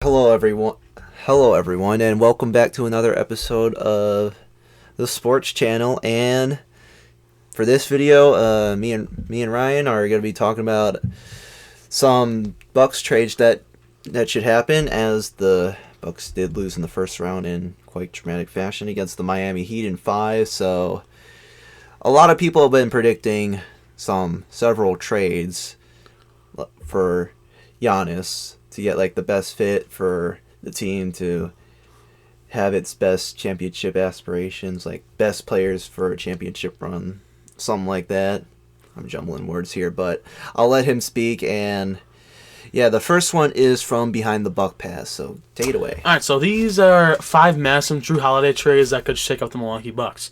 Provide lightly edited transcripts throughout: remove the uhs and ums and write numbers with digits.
Hello everyone. Hello everyone and welcome back to another episode of the Sports Channel. And for this video, me and Ryan are going to be talking about some Bucks trades that should happen, as the Bucks did lose in the first round in quite dramatic fashion against the Miami Heat in 5. So a lot of people have been predicting several trades for Giannis to get like the best fit for the team to have its best championship aspirations, like best players for a championship run, something like that. I'm jumbling words here, but I'll let him speak. And yeah, the first one is from Behind the Buck Pass, so take it away. All right, so these are 5 massive Drew Holiday trades that could shake up the Milwaukee Bucks.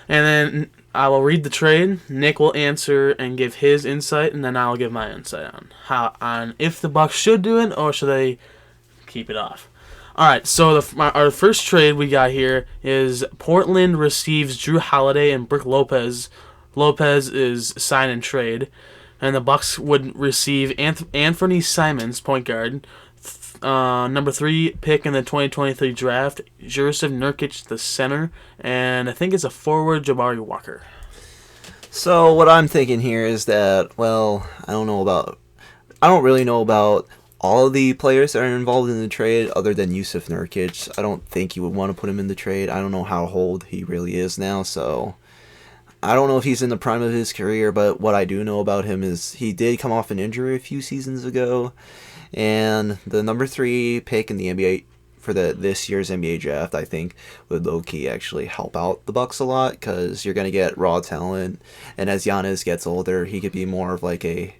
And then I will read the trade, Nick will answer and give his insight, and then I'll give my insight on if the Bucks should do it or should they keep it off. All right, so our first trade we got here is Portland receives Drew Holiday and Brook Lopez. Lopez is sign and trade, and the Bucks would receive Anthony Simons, point guard, number 3 pick in the 2023 draft, Jusuf Nurkic, the center, and I think it's a forward, Jabari Walker. So what I'm thinking here is that, well, I don't really know about all of the players that are involved in the trade other than Jusuf Nurkic. I don't think you would want to put him in the trade. I don't know how old he really is now, so I don't know if he's in the prime of his career, but what I do know about him is he did come off an injury a few seasons ago, and the number 3 pick in the NBA for this year's NBA draft, I think, would low-key actually help out the Bucks a lot, because you're going to get raw talent, and as Giannis gets older, he could be more of like a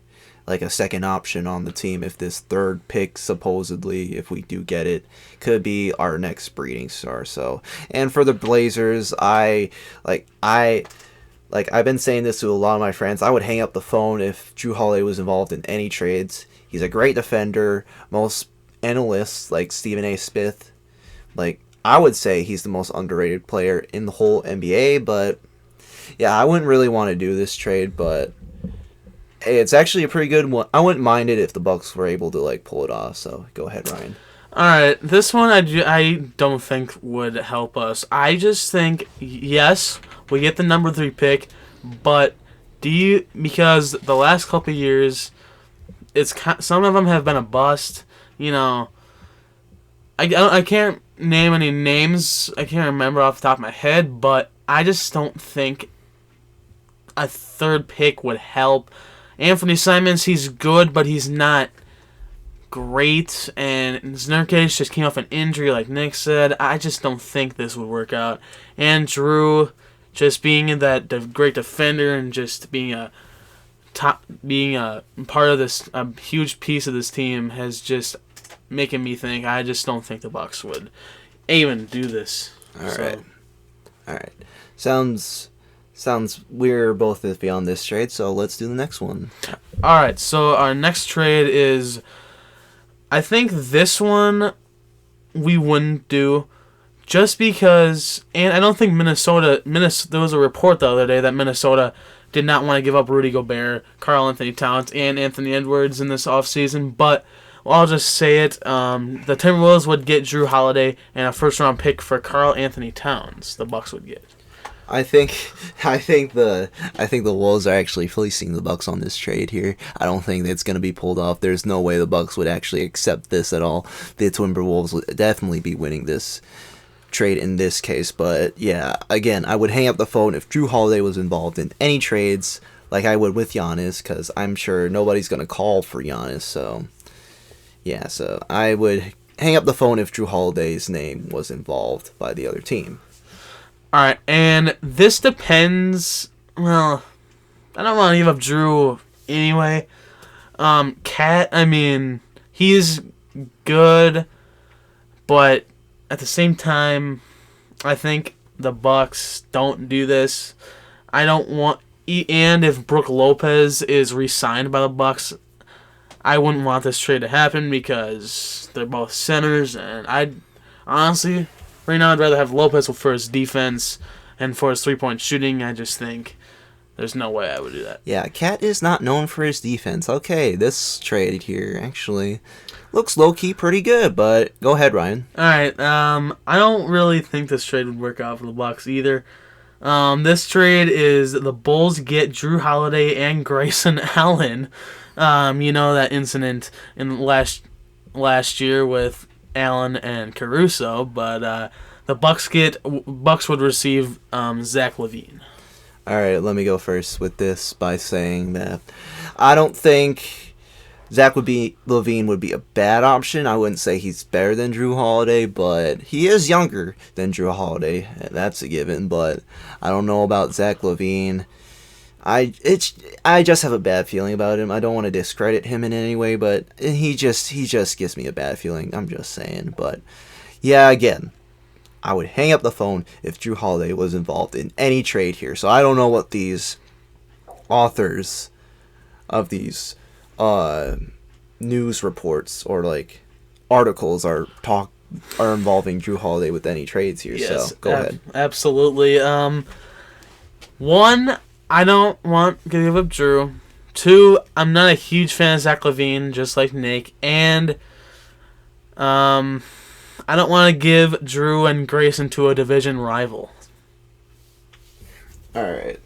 second option on the team if this 3rd pick, supposedly, if we do get it, could be our next breeding star. So, and for the Blazers, I've been saying this to a lot of my friends, I would hang up the phone if Drew Holiday was involved in any trades. He's a great defender. Most analysts, like Stephen A. Smith, I would say he's the most underrated player in the whole NBA. But yeah, I wouldn't really want to do this trade, but hey, it's actually a pretty good one. I wouldn't mind it if the Bucks were able to pull it off. So go ahead, Ryan. All right, this one I don't think would help us. I just think, yes, we get the number 3 pick, but because the last couple of years, some of them have been a bust. You know, I can't name any names. I can't remember off the top of my head, but I just don't think a 3rd pick would help. Anthony Simons, he's good, but he's not great. And Nurkic just came off an injury, like Nick said. I just don't think this would work out. And Drew, just being that great defender and just being a part of this, a huge piece of this team, has just making me think. I just don't think the Bucks would even do this. All right. Sounds we're both iffy on this trade, so let's do the next one. All right. So our next trade is, I think this one we wouldn't do, just because, and I don't think Minnesota. There was a report the other day that Minnesota did not want to give up Rudy Gobert, Karl-Anthony Towns, and Anthony Edwards in this offseason, but I'll just say it. The Timberwolves would get Drew Holiday and a first-round pick for Karl-Anthony Towns. The Bucks would get. I think the Wolves are actually fleecing the Bucks on this trade here. I don't think it's going to be pulled off. There's no way the Bucks would actually accept this at all. The Timberwolves would definitely be winning this trade in this case. But yeah, again, I would hang up the phone if Drew Holiday was involved in any trades, like I would with Giannis, because I'm sure nobody's going to call for Giannis. So yeah, so I would hang up the phone if Drew Holiday's name was involved by the other team. All right, and this depends. Well, I don't want to give up Drew anyway. Cat, I mean, he's good, but at the same time, I think the Bucks don't do this. I don't want, and if Brook Lopez is re-signed by the Bucks, I wouldn't want this trade to happen because they're both centers, and honestly, right now, I'd rather have Lopez for his defense and for his 3-point shooting. I just think there's no way I would do that. Yeah, Cat is not known for his defense. Okay, this trade here, actually, looks low key pretty good. But go ahead, Ryan. All right. I don't really think this trade would work out for the Bucks either. This trade is the Bulls get Drew Holiday and Grayson Allen. You know that incident in last year with Allen and Caruso, but the Bucks would receive Zach LaVine. All right, let me go first with this by saying that I don't think Zach LaVine would be a bad option. I wouldn't say he's better than Drew Holiday, but he is younger than Drew Holiday. That's a given. But I don't know about Zach LaVine. I just have a bad feeling about him. I don't want to discredit him in any way, but he just gives me a bad feeling. I'm just saying. But yeah, again, I would hang up the phone if Drew Holiday was involved in any trade here. So I don't know what these authors of these news reports or like articles are involving Drew Holiday with any trades here. Yes, so go ahead. Absolutely. One, I don't want to give up Drew. Two, I'm not a huge fan of Zach LaVine, just like Nick. And I don't want to give Drew and Grayson to a division rival. All right.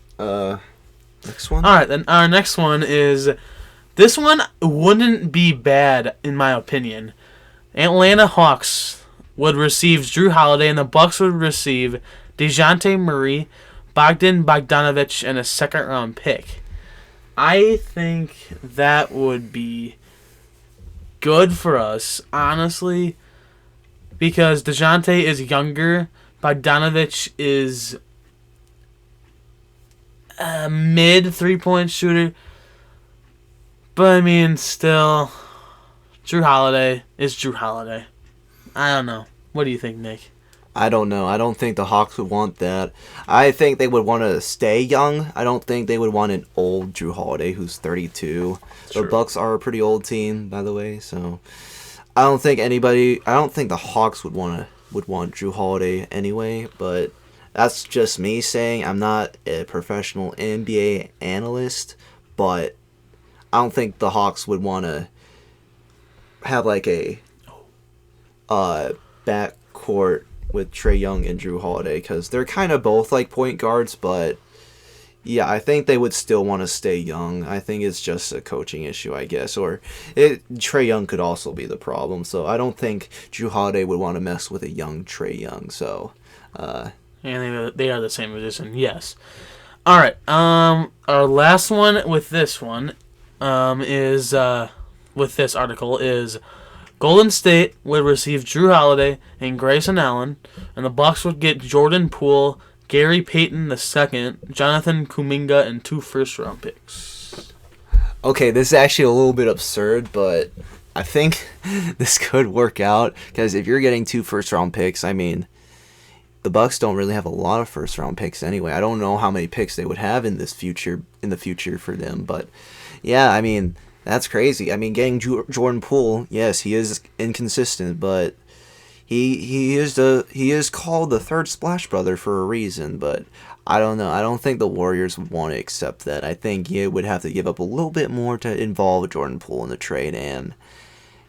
Next one. All right, then our next one is... This one wouldn't be bad, in my opinion. Atlanta Hawks would receive Drew Holiday, and the Bucks would receive DeJounte Murray, Bogdan Bogdanovic, and a second-round pick. I think that would be good for us, honestly, because DeJounte is younger. Bogdanovic is a mid three-point shooter. But, I mean, still, Drew Holiday is Drew Holiday. I don't know. What do you think, Nick? I don't know. I don't think the Hawks would want that. I think they would want to stay young. I don't think they would want an old Drew Holiday who's 32. True. The Bucks are a pretty old team, by the way, so I don't think the Hawks would want Drew Holiday anyway, but that's just me saying. I'm not a professional NBA analyst, but I don't think the Hawks would want to have like a backcourt with Trae Young and Drew Holiday because they're kind of both like point guards, but yeah, I think they would still want to stay young. I think it's just a coaching issue, I guess, or Trae Young could also be the problem. So I don't think Drew Holiday would want to mess with a young Trae Young. So, and they are the same position, yes. All right, our last one with this one. With this article is Golden State would receive Drew Holiday and Grayson Allen, and the Bucks would get Jordan Poole, Gary Payton II, Jonathan Kuminga, and 2 first-round picks. Okay, this is actually a little bit absurd, but I think this could work out because if you're getting 2 first-round picks, I mean, the Bucks don't really have a lot of first-round picks anyway. I don't know how many picks they would have in the future for them, but yeah, I mean, that's crazy. I mean, getting Jordan Poole, yes, he is inconsistent, but he is called the third Splash Brother for a reason. But I don't know. I don't think the Warriors would want to accept that. I think you would have to give up a little bit more to involve Jordan Poole in the trade, and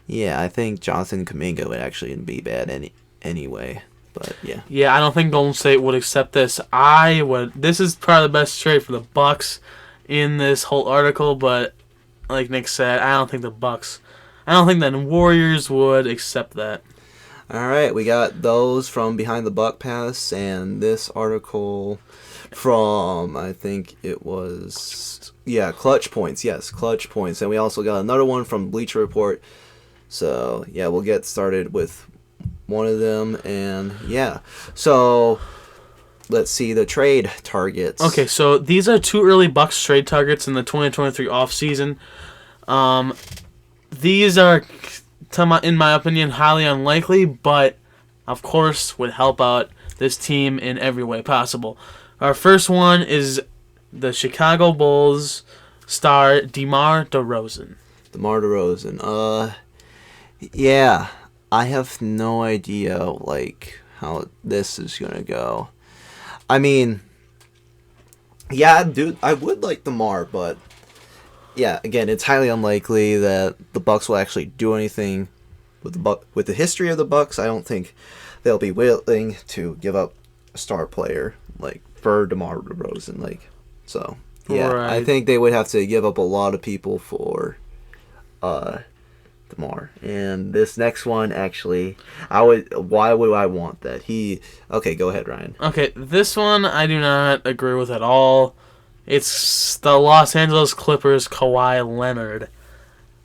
yeah, I think Jonathan Kuminga would actually be bad anyway. But yeah. Yeah, I don't think Golden State would accept this. This is probably the best trade for the Bucks in this whole article, but like Nick said, I don't think the Warriors would accept that. All right, we got those from Behind the Buck Pass, and this article from, I think it was, Clutch Points. Yes, Clutch Points. And we also got another one from Bleacher Report. So, yeah, we'll get started with one of them, and yeah. So, let's see the trade targets. Okay, so these are 2 early Bucks trade targets in the 2023 offseason. These are, in my opinion, highly unlikely, but of course would help out this team in every way possible. Our first one is the Chicago Bulls star DeMar DeRozan. DeMar DeRozan. Yeah, I have no idea like how this is gonna go. I mean, yeah, dude, I would like DeMar, but yeah, again, it's highly unlikely that the Bucks will actually do anything with the history of the Bucks, I don't think they'll be willing to give up a star player like for DeMar DeRozan. Like, so yeah, Right. I think they would have to give up a lot of people for DeMar. And this next one, actually, why would I want that? Okay, go ahead, Ryan. Okay, this one I do not agree with at all. It's the Los Angeles Clippers, Kawhi Leonard.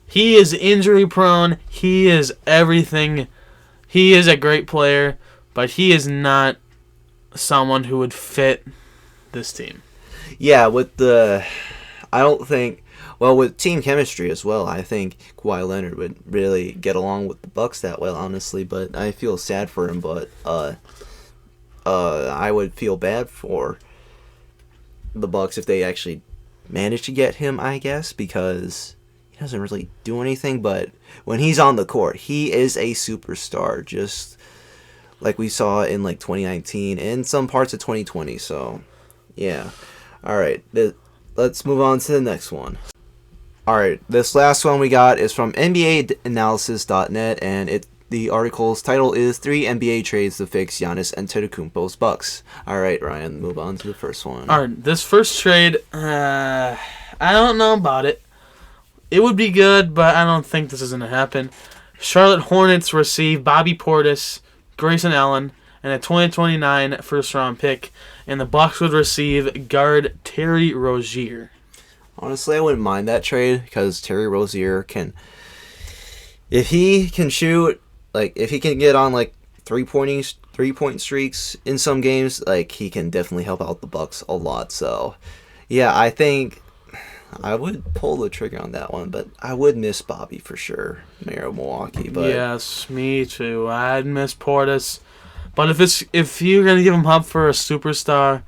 He is injury prone. He is everything. He is a great player, but he is not someone who would fit this team. Yeah, I don't think. Well, with team chemistry as well, I think Kawhi Leonard would really get along with the Bucks that well, honestly. But I feel sad for him. But I would feel bad for the Bucks if they actually managed to get him, I guess, because he doesn't really do anything. But when he's on the court, he is a superstar, just like we saw in like 2019 and some parts of 2020. So, yeah. All right, let's move on to the next one. All right, this last one we got is from NBAanalysis.net, and the article's title is 3 NBA trades to fix Giannis Antetokounmpo's Bucks. All right, Ryan, move on to the first one. All right, this first trade, I don't know about it. It would be good, but I don't think this is going to happen. Charlotte Hornets receive Bobby Portis, Grayson Allen, and a 2029 first-round pick, and the Bucks would receive guard Terry Rozier. Honestly, I wouldn't mind that trade because Terry Rozier can, if he can shoot, like if he can get on like 3-point streaks in some games, like he can definitely help out the Bucks a lot. So, yeah, I think I would pull the trigger on that one, but I would miss Bobby for sure, Mayor of Milwaukee. But yes, me too. I'd miss Portis, but if you're gonna give him up for a superstar.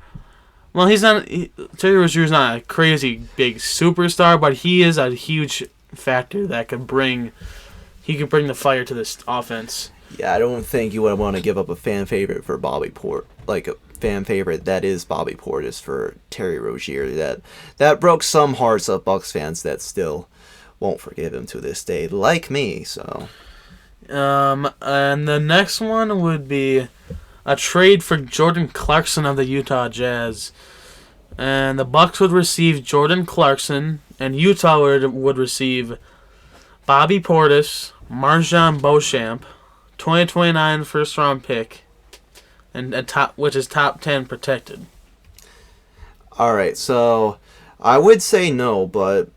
Well, Terry Rozier's not a crazy big superstar, but he is a huge factor that could bring the fire to this offense. Yeah, I don't think you would want to give up a fan favorite for like a fan favorite that is Bobby Portis for Terry Rozier. That broke some hearts of Bucks fans that still won't forgive him to this day, like me. So, and the next one would be a trade for Jordan Clarkson of the Utah Jazz. And the Bucks would receive Jordan Clarkson, and Utah would receive Bobby Portis, MarJon Beauchamp, 2029 first-round pick, and which is top 10 protected. All right, so I would say no, but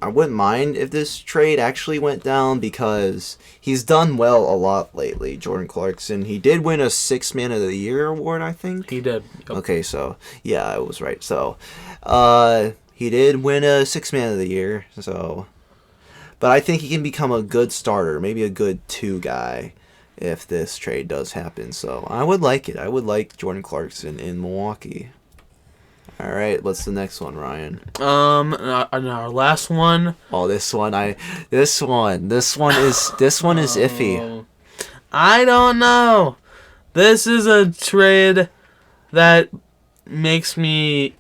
I wouldn't mind if this trade actually went down because he's done well a lot lately, Jordan Clarkson. He did win a 6th Man of the Year award, I think. He did. Yep. Okay, so, yeah, I was right. So, he did win a 6th Man of the Year, so. But I think he can become a good starter, maybe a good 2 guy if this trade does happen. So, I would like it. I would like Jordan Clarkson in Milwaukee. All right, what's the next one, Ryan? Our last one. Oh, this one is iffy. I don't know. This is a trade that makes me.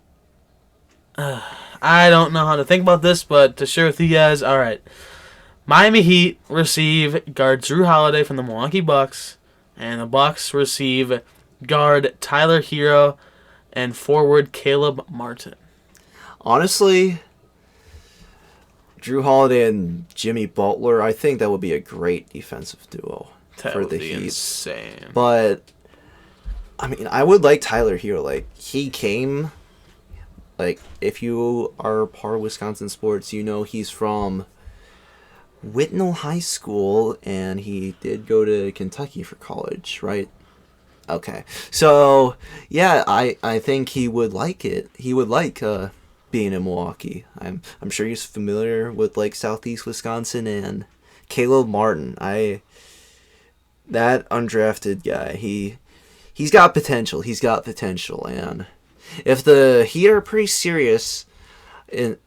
I don't know how to think about this, but to share with you guys, all right. Miami Heat receive guard Jrue Holiday from the Milwaukee Bucks, and the Bucks receive guard Tyler Hero and forward Caleb Martin. Honestly, Jrue Holiday and Jimmy Butler, I think that would be a great defensive duo for the Heat. Insane. But I mean, I would like Tyler Hero. Like he came, like if you are part of Wisconsin sports, you know he's from Whitnall High School, and he did go to Kentucky for college, right? Okay, so yeah, I think he would like it. He would like being in Milwaukee. I'm sure he's familiar with like Southeast Wisconsin and Caleb Martin. That undrafted guy. He's got potential. And if the Heat are pretty serious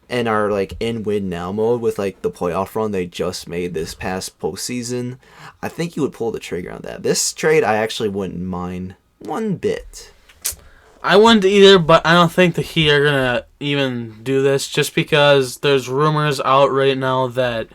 and are like in win now mode with like the playoff run they just made this past postseason, I think you would pull the trigger on that. This trade I actually wouldn't mind one bit. I wouldn't either, but I don't think the Heat are gonna even do this just because there's rumors out right now that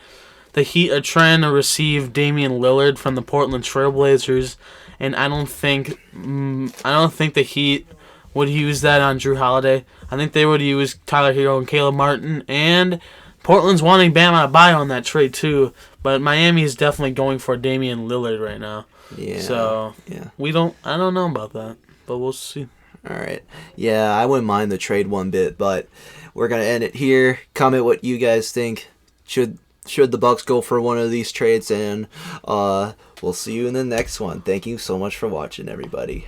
the Heat are trying to receive Damian Lillard from the Portland Trailblazers, and I don't think the Heat would use that on Drew Holiday. I think they would use Tyler Hero and Caleb Martin, and Portland's wanting Bam Adebayo on that trade too. But Miami is definitely going for Damian Lillard right now. Yeah. So I don't know about that, but we'll see. All right. Yeah, I wouldn't mind the trade one bit, but we're gonna end it here. Comment what you guys think. Should the Bucks go for one of these trades? And we'll see you in the next one. Thank you so much for watching, everybody.